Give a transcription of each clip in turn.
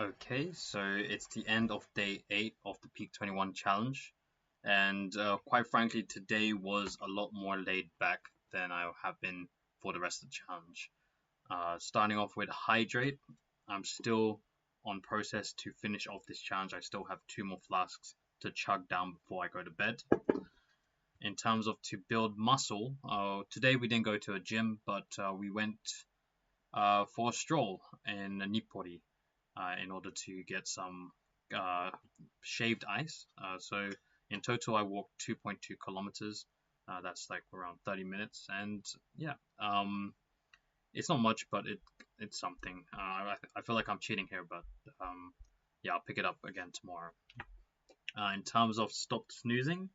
Okay, so it's the end of day 8 of the Peak21 challenge, and quite frankly, today was a lot more laid back than I have been for the rest of the challenge. Starting off with Hydrate, I'm still on process to finish off this challenge. I still have 2 more flasks to chug down before I go to bed. In terms of to build muscle, today we didn't go to a gym, but we went for a stroll in Nippori in order to get some uh, shaved ice. So in total, I walked 2.2 kilometers. That's like around 30 minutes, and yeah, it's not much, but it's something. I feel like I'm cheating here, but yeah, I'll pick it up again tomorrow. In terms of stopped snoozing,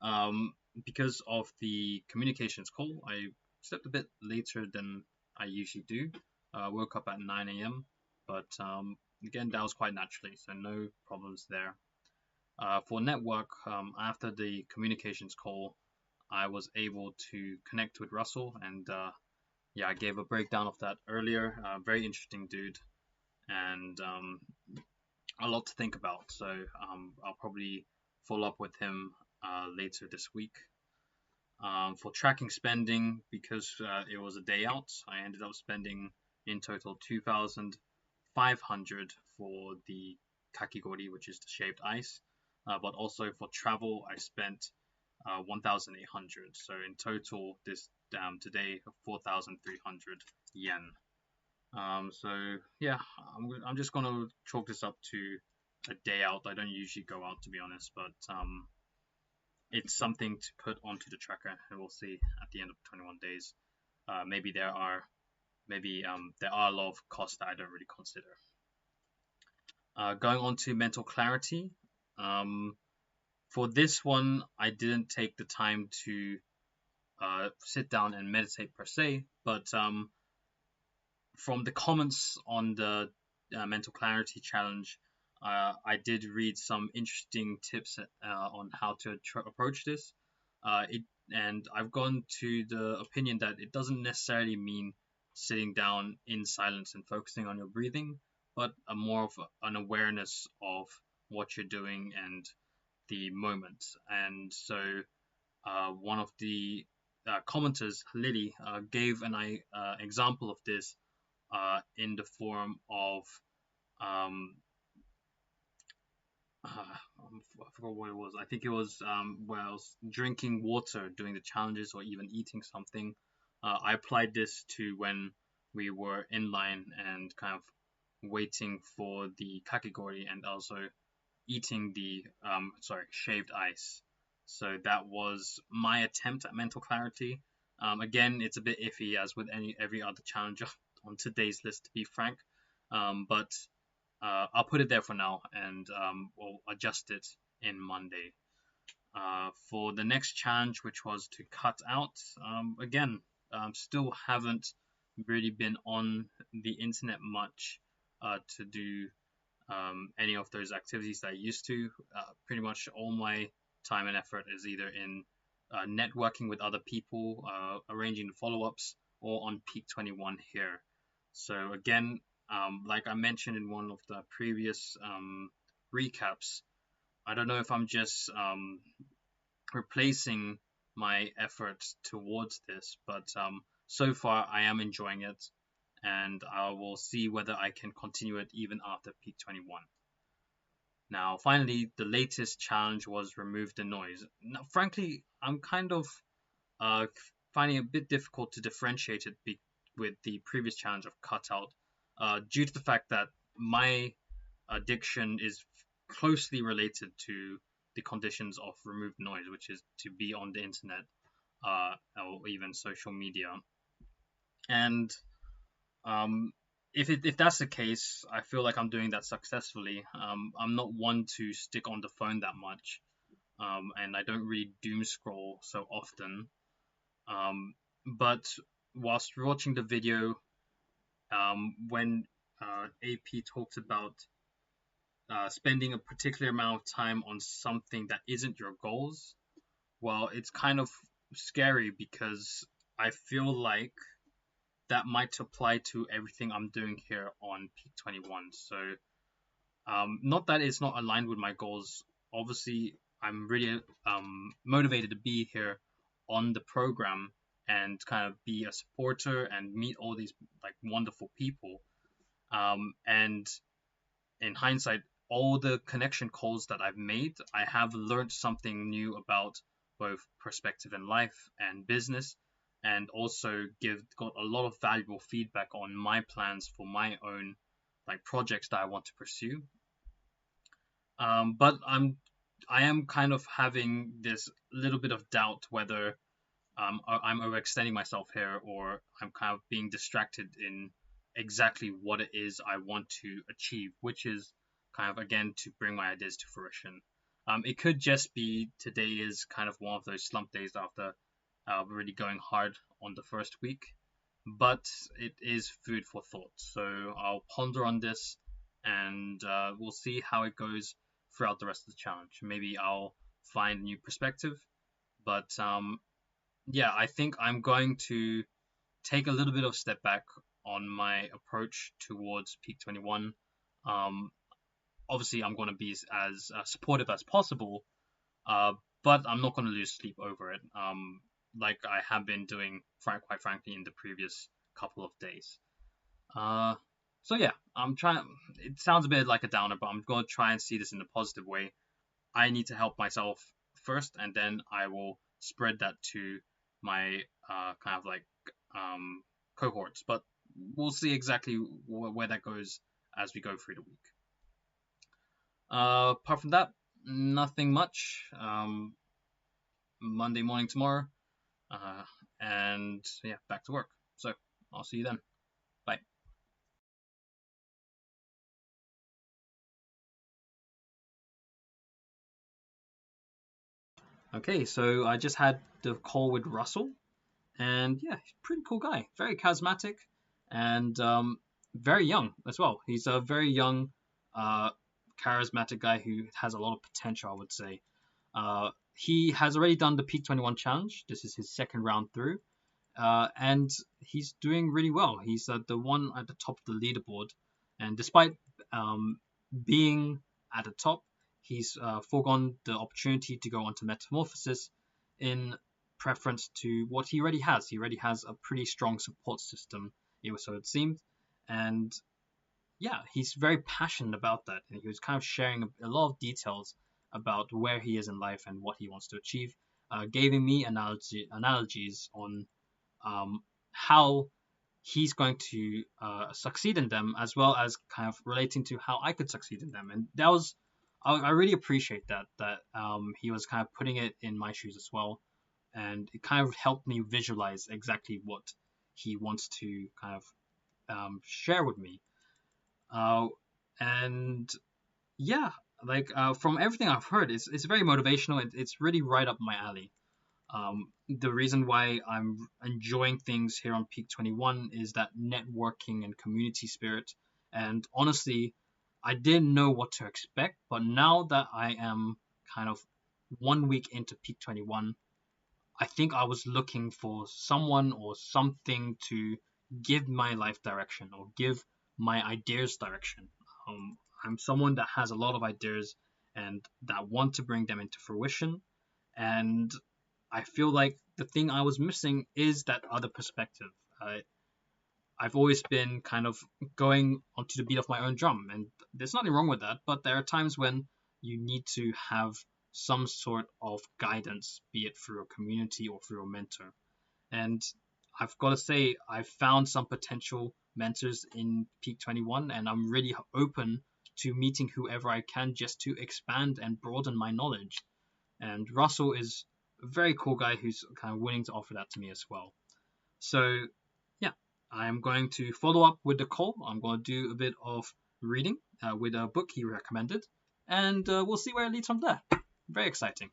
um, because of the communications call, I slept a bit later than I usually do. Woke up at 9 a.m., but again, that was quite naturally, so no problems there. For network, after the communications call, I was able to connect with Russell, and yeah, I gave a breakdown of that earlier. Very interesting dude, and a lot to think about. So I'll probably follow up with him later this week. For tracking spending, because it was a day out, I ended up spending in total 2,500 for the kakigori, which is the shaved ice. But also for travel, I spent 1,800. So in total, this today 4,300 yen. So yeah, I'm just gonna chalk this up to a day out. I don't usually go out, to be honest, but it's something to put onto the tracker, and we'll see at the end of 21 days. Maybe there are a lot of costs that I don't really consider. Going on to mental clarity. For this one, I didn't take the time to sit down and meditate per se, but from the comments on the mental clarity challenge, I did read some interesting tips on how to approach this. And I've gone to the opinion that it doesn't necessarily mean sitting down in silence and focusing on your breathing, but a more of an awareness of what you're doing and the moment. And so one of the commenters, Lily, gave an example of this in the form of um, I forgot what it was. I think it was where I was drinking water during the challenges or even eating something. I applied this to when we were in line and kind of waiting for the kakigori and also eating the shaved ice. So that was my attempt at mental clarity. Again, it's a bit iffy as with every other challenge on today's list, to be frank. But I'll put it there for now, and we'll adjust it in Monday. For the next challenge, which was to cut out, again, still haven't really been on the internet much to do any of those activities that I used to. Pretty much all my time and effort is either in networking with other people, arranging follow-ups, or on Peak21 here. So again, like I mentioned in one of the previous recaps, I don't know if I'm just replacing my efforts towards this, but so far I am enjoying it, and I will see whether I can continue it even after Peak21. Now, finally, the latest challenge was remove the noise. Now, frankly, I'm kind of uh, finding it a bit difficult to differentiate it with the previous challenge of cutout, due to the fact that my addiction is closely related to the conditions of removed noise, which is to be on the internet or even social media. And um, if that's the case, I feel like I'm doing that successfully. I'm not one to stick on the phone that much, and I don't really doom scroll so often. But whilst watching the video, when AP talked about spending a particular amount of time on something that isn't your goals, well, it's kind of scary because I feel like that might apply to everything I'm doing here on Peak 21. So Not that it's not aligned with my goals. Obviously, I'm really motivated to be here on the program and kind of be a supporter and meet all these like wonderful people. And in hindsight, all the connection calls that I've made, I have learned something new about both perspective in life and business, and also got a lot of valuable feedback on my plans for my own like projects that I want to pursue. But I am kind of having this little bit of doubt whether I'm overextending myself here, or I'm kind of being distracted in exactly what it is I want to achieve, which is kind of again to bring my ideas to fruition. It could just be today is kind of one of those slump days after really going hard on the first week, but it is food for thought. So I'll ponder on this, and we'll see how it goes throughout the rest of the challenge. Maybe I'll find a new perspective, but yeah, I think I'm going to take a little bit of step back on my approach towards Peak 21. Um, Obviously, I'm going to be as supportive as possible, uh, but I'm not going to lose sleep over it, like I have been doing, quite frankly, in the previous couple of days. Uh, so yeah, I'm trying. It sounds a bit like a downer, but I'm going to try and see this in a positive way. I need to help myself first, and then I will spread that to my kind of like um, cohorts. But we'll see exactly where that goes as we go through the week. Apart from that, nothing much. Monday morning tomorrow, uh, and yeah, back to work. So I'll see you then. Bye. Okay, so I just had the call with Russell, and yeah, he's a pretty cool guy, very charismatic, and very young as well. He's a very young, uh, charismatic guy who has a lot of potential, I would say. He has already done the Peak 21 challenge. This is his second round through, and he's doing really well. He's the one at the top of the leaderboard, and despite um, being at the top, he's foregone the opportunity to go on to Metamorphosis in preference to what he already has. He already has a pretty strong support system, so it seemed, and yeah, he's very passionate about that, and he was kind of sharing a lot of details about where he is in life and what he wants to achieve, giving me analogies on how he's going to succeed in them, as well as kind of relating to how I could succeed in them. And that was, I really appreciate that he was kind of putting it in my shoes as well, and it kind of helped me visualize exactly what he wants to kind of share with me. Uh, and yeah, like from everything I've heard, it's very motivational. It's really right up my alley. The reason why I'm enjoying things here on Peak 21 is that networking and community spirit. And honestly, I didn't know what to expect, but now that I am kind of 1 week into Peak 21, I think I was looking for someone or something to give my life direction or give my ideas direction. I'm someone that has a lot of ideas and that want to bring them into fruition. And I feel like the thing I was missing is that other perspective. I've always been kind of going onto the beat of my own drum, and there's nothing wrong with that. But there are times when you need to have some sort of guidance, be it through a community or through a mentor. And I've got to say, I've found some potential mentors in Peak 21, and I'm really open to meeting whoever I can just to expand and broaden my knowledge. And Russell is a very cool guy who's kind of willing to offer that to me as well. So yeah, I'm going to follow up with the call. I'm going to do a bit of reading with a book he recommended, and we'll see where it leads from there. Very exciting.